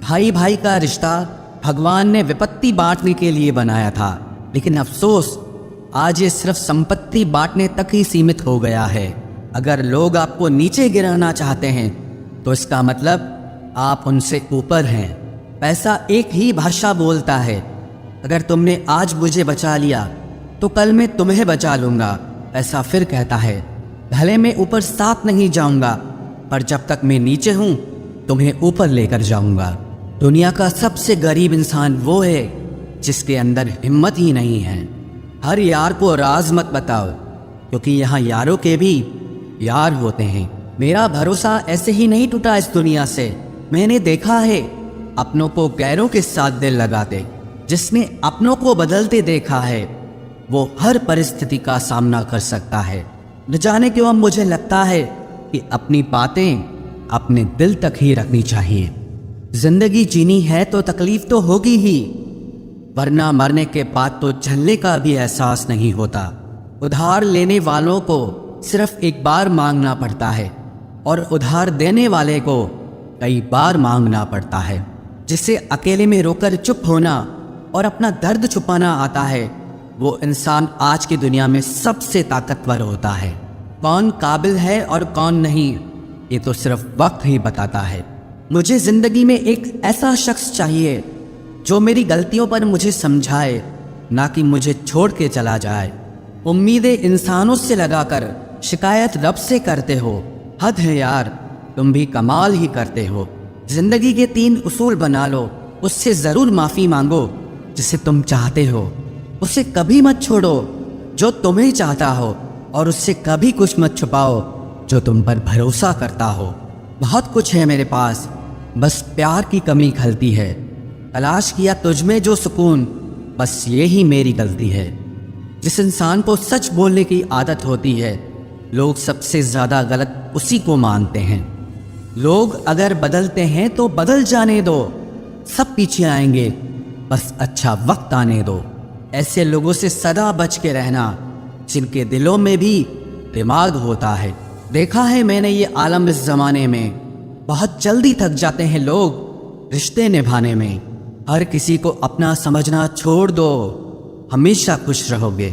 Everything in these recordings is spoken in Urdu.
بھائی بھائی کا رشتہ بھگوان نے وپتی بانٹنے کے لیے بنایا تھا، لیکن افسوس آج یہ صرف سمپتی بانٹنے تک ہی سیمت ہو گیا ہے۔ اگر لوگ آپ کو نیچے گرانا چاہتے ہیں تو اس کا مطلب آپ ان سے اوپر ہیں۔ پیسہ ایک ہی بھاشا بولتا ہے۔ اگر تم نے آج مجھے بچا لیا تو کل میں تمہیں بچا لوں گا۔ پیسہ پھر کہتا ہے بھلے میں اوپر ساتھ نہیں جاؤں گا، پر جب تک میں نیچے ہوں تمہیں اوپر لے کر جاؤں گا۔ دنیا کا سب سے غریب انسان وہ ہے جس کے اندر ہمت ہی نہیں ہے۔ ہر یار کو راز مت بتاؤ، کیونکہ یہاں یاروں کے بھی یار ہوتے ہیں۔ میرا بھروسہ ایسے ہی نہیں ٹوٹا اس دنیا سے۔ میں نے دیکھا ہے اپنوں کو غیروں کے ساتھ دل لگاتے۔ جس نے اپنوں کو بدلتے دیکھا ہے وہ ہر پرستھتی کا سامنا کر سکتا ہے۔ نہ جانے کیوں اب مجھے لگتا ہے کہ اپنی باتیں اپنے دل تک ہی رکھنی چاہیے۔ زندگی جینی ہے تو تکلیف تو ہوگی ہی، ورنہ مرنے کے بعد تو جلنے کا بھی احساس نہیں ہوتا۔ ادھار لینے والوں کو صرف ایک بار مانگنا پڑتا ہے اور ادھار دینے والے کو کئی بار مانگنا پڑتا ہے۔ جسے اکیلے میں رو کر چپ ہونا اور اپنا درد چھپانا آتا ہے، وہ انسان آج کی دنیا میں سب سے طاقتور ہوتا ہے۔ کون قابل ہے اور کون نہیں، یہ تو صرف وقت ہی بتاتا ہے۔ مجھے زندگی میں ایک ایسا شخص چاہیے جو میری غلطیوں پر مجھے سمجھائے، نہ کہ مجھے چھوڑ کے چلا جائے۔ امیدیں انسانوں سے لگا کر شکایت رب سے کرتے ہو، حد ہے یار، تم بھی کمال ہی کرتے ہو۔ زندگی کے 3 اصول بنا لو، اس سے ضرور معافی مانگو جسے تم چاہتے ہو، اسے کبھی مت چھوڑو جو تمہیں چاہتا ہو، اور اس سے کبھی کچھ مت چھپاؤ جو تم پر بھروسہ کرتا ہو۔ بہت کچھ ہے میرے پاس، بس پیار کی کمی کھلتی ہے۔ تلاش کیا تجھ میں جو سکون، بس یہی میری غلطی ہے۔ جس انسان کو سچ بولنے کی عادت ہوتی ہے، لوگ سب سے زیادہ غلط اسی کو مانتے ہیں۔ لوگ اگر بدلتے ہیں تو بدل جانے دو، سب پیچھے آئیں گے، بس اچھا وقت آنے دو۔ ایسے لوگوں سے سدا بچ کے رہنا جن کے دلوں میں بھی دماغ ہوتا ہے۔ دیکھا ہے میں نے یہ عالم اس زمانے میں، بہت جلدی تھک جاتے ہیں لوگ رشتے نبھانے میں۔ ہر کسی کو اپنا سمجھنا چھوڑ دو، ہمیشہ خوش رہو گے۔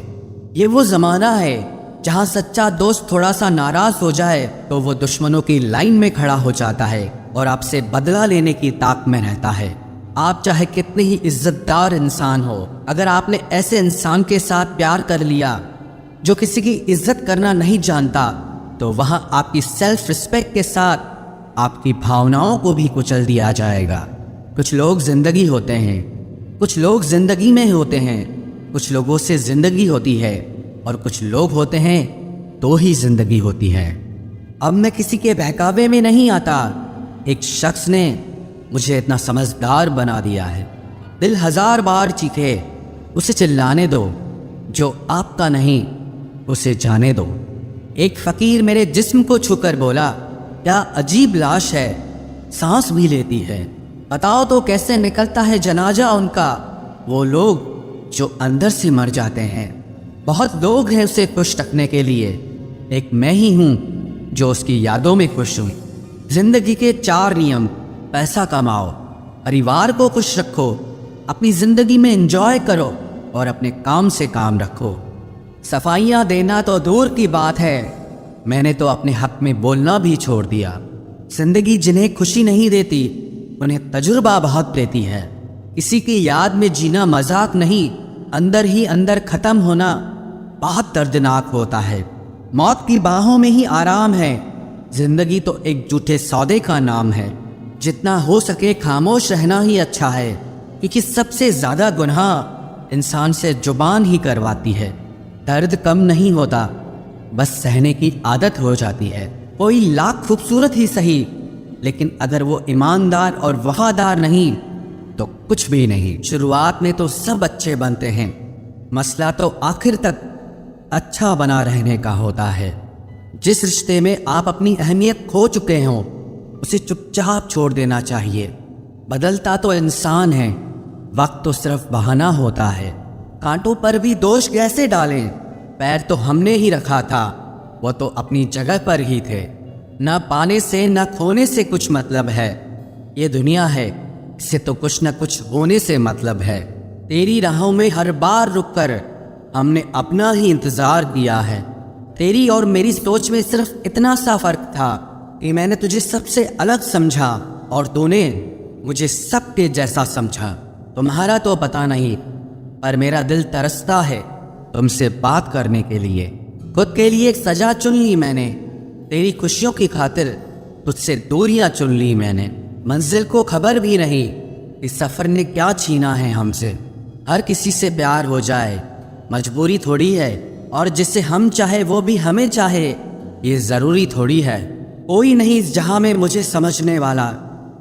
یہ وہ زمانہ ہے جہاں سچا دوست تھوڑا سا ناراض ہو جائے تو وہ دشمنوں کی لائن میں کھڑا ہو جاتا ہے اور آپ سے بدلہ لینے کی طاق میں رہتا ہے۔ آپ چاہے کتنی ہی عزت دار انسان ہو، اگر آپ نے ایسے انسان کے ساتھ پیار کر لیا جو کسی کی عزت کرنا نہیں جانتا، تو وہاں آپ کی سیلف رسپیکٹ کے ساتھ آپ کی بھاوناؤں کو بھی کچل دیا جائے گا۔ کچھ لوگ زندگی ہوتے ہیں، کچھ لوگ زندگی میں ہوتے ہیں، کچھ لوگوں سے زندگی ہوتی ہے، اور کچھ لوگ ہوتے ہیں تو ہی زندگی ہوتی ہے۔ اب میں کسی کے بہکاوے میں نہیں آتا۔ ایک شخص نے مجھے اتنا سمجھدار بنا دیا ہے۔ دل 1000 بار چیخے، اسے چلانے دو، جو آپ کا نہیں اسے جانے دو۔ ایک فقیر میرے جسم کو چھو کر بولا، کیا عجیب لاش ہے، سانس بھی لیتی ہے، بتاؤ تو کیسے نکلتا ہے جنازہ ان کا، وہ لوگ جو اندر سے مر جاتے ہیں۔ بہت لوگ ہیں اسے خوش رکھنے کے لیے، ایک میں ہی ہوں جو اس کی یادوں میں خوش ہوں۔ زندگی کے 4 نیم: پیسہ کماؤ، پریوار کو خوش رکھو، اپنی زندگی میں انجوائے کرو، اور اپنے کام سے کام رکھو۔ صفائیاں دینا تو دور کی بات ہے، میں نے تو اپنے حق میں بولنا بھی چھوڑ دیا۔ زندگی جنہیں خوشی نہیں دیتی انہیں تجربہ بہت دیتی ہے۔ کسی کی یاد میں جینا مذاق نہیں، اندر ہی اندر ختم ہونا بہت دردناک ہوتا ہے۔ موت کی باہوں میں ہی آرام ہے۔ زندگی تو ایک جھوٹے سودے کا نام ہے۔ جتنا ہو سکے خاموش رہنا ہی اچھا ہے، کیونکہ سب سے زیادہ گناہ انسان سے زبان ہی کرواتی ہے۔ درد کم نہیں ہوتا، بس سہنے کی عادت ہو جاتی ہے۔ کوئی لاکھ خوبصورت ہی صحیح، لیکن اگر وہ ایماندار اور وفادار نہیں تو کچھ بھی نہیں۔ شروعات میں تو سب اچھے بنتے ہیں، مسئلہ تو آخر تک اچھا بنا رہنے کا ہوتا ہے۔ جس رشتے میں آپ اپنی اہمیت کھو چکے ہوں اسے چپ چاپ چھوڑ دینا چاہیے۔ بدلتا تو انسان ہے، وقت تو صرف بہانہ ہوتا ہے۔ کانٹوں پر بھی دوش کیسے ڈالیں، پیر تو ہم نے ہی رکھا تھا، وہ تو اپنی جگہ پر ہی تھے۔ نہ پانے سے نہ کھونے سے کچھ مطلب ہے۔ یہ دنیا ہے، اسے تو کچھ نہ کچھ ہونے سے مطلب ہے۔ تیری راہوں میں ہر بار رک کر ہم نے اپنا ہی انتظار کیا ہے۔ تیری اور میری سوچ میں صرف اتنا سا فرق تھا کہ میں نے تجھے سب سے الگ سمجھا اور تو نے مجھے سب کے جیسا سمجھا۔ تمہارا تو پتہ نہیں، پر میرا دل ترستا ہے تم سے بات کرنے کے لیے۔ خود کے لیے ایک سزا چن لی میں نے، تیری خوشیوں کی خاطر تجھ سے دوریاں چن لی میں نے۔ منزل کو خبر بھی نہیں اس سفر نے کیا چھینا ہے ہم سے۔ ہر کسی سے پیار ہو جائے مجبوری تھوڑی ہے، اور جسے ہم چاہے وہ بھی ہمیں چاہے یہ ضروری تھوڑی ہے۔ کوئی نہیں اس جہاں میں مجھے سمجھنے والا،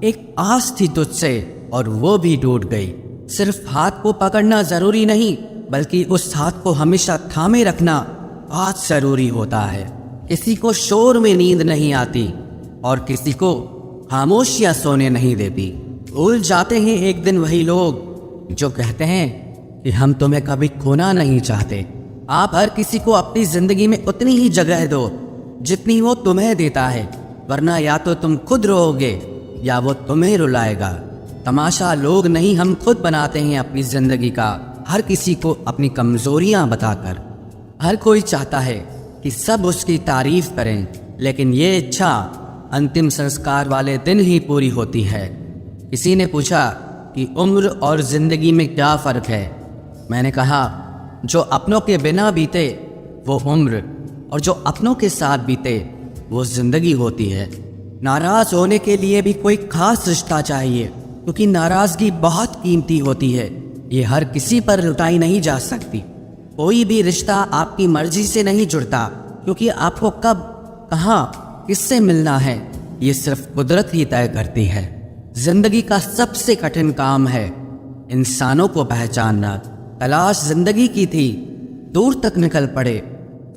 ایک آس تھی تجھ سے اور وہ بھی ٹوٹ گئی۔ صرف ہاتھ کو پکڑنا ضروری نہیں بلکہ اس ہاتھ کو ہمیشہ تھامے رکھنا بہت ضروری ہوتا ہے۔ کسی کو شور میں نیند نہیں آتی اور کسی کو خاموشیاں سونے نہیں دیتی۔ بھول جاتے ہیں ایک دن وہی لوگ جو کہتے ہیں کہ ہم تمہیں کبھی کھونا نہیں چاہتے۔ آپ ہر کسی کو اپنی زندگی میں اتنی ہی جگہ دو جتنی وہ تمہیں دیتا ہے، ورنہ یا تو تم خود رو گے یا وہ تمہیں رلائے گا۔ تماشا لوگ نہیں، ہم خود بناتے ہیں اپنی زندگی کا، ہر کسی کو اپنی کمزوریاں بتا کر۔ ہر کوئی چاہتا ہے کہ سب اس کی تعریف کریں، لیکن یہ اچھا انتم سنسکار والے دن ہی پوری ہوتی ہے۔ کسی نے پوچھا کہ عمر اور زندگی میں کیا فرق ہے؟ میں نے کہا جو اپنوں کے بنا بیتے وہ عمر، اور جو اپنوں کے ساتھ بیتے وہ زندگی ہوتی ہے۔ ناراض ہونے کے لیے بھی کوئی خاص رشتہ چاہیے، کیونکہ ناراضگی بہت قیمتی ہوتی ہے، یہ ہر کسی پر لٹائی نہیں جا سکتی۔ کوئی بھی رشتہ آپ کی مرضی سے نہیں جڑتا، کیونکہ آپ کو کب کہاں کس سے ملنا ہے یہ صرف قدرت ہی طے کرتی ہے۔ زندگی کا سب سے کٹھن کام ہے انسانوں کو پہچاننا۔ تلاش زندگی کی تھی، دور تک نکل پڑے،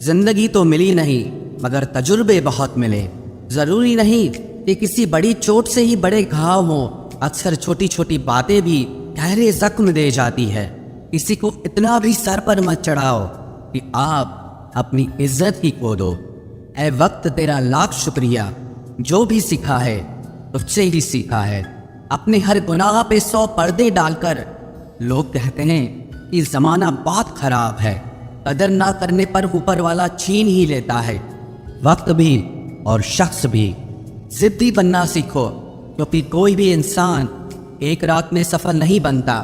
زندگی تو ملی نہیں مگر تجربے بہت ملے۔ ضروری نہیں کہ کسی بڑی چوٹ سے ہی بڑے گھاؤ ہوں، اکثر چھوٹی چھوٹی باتیں بھی گہرے زخم دے جاتی ہے۔ کسی کو اتنا بھی سر پر مت چڑھاؤ کہ آپ اپنی عزت ہی کھو دو۔ اے وقت تیرا لاکھ شکریہ، جو بھی سیکھا ہے تجھ سے ہی سیکھا ہے۔ اپنے ہر گناہ پہ 100 پردے ڈال کر لوگ کہتے ہیں کہ زمانہ بہت خراب ہے، قدر نہ کرنے پر اوپر والا چھین ہی لیتا ہے۔ وقت بھی اور شخص بھی۔ ضدی بننا سیکھو، کیونکہ کوئی بھی انسان ایک رات میں سفل نہیں بنتا۔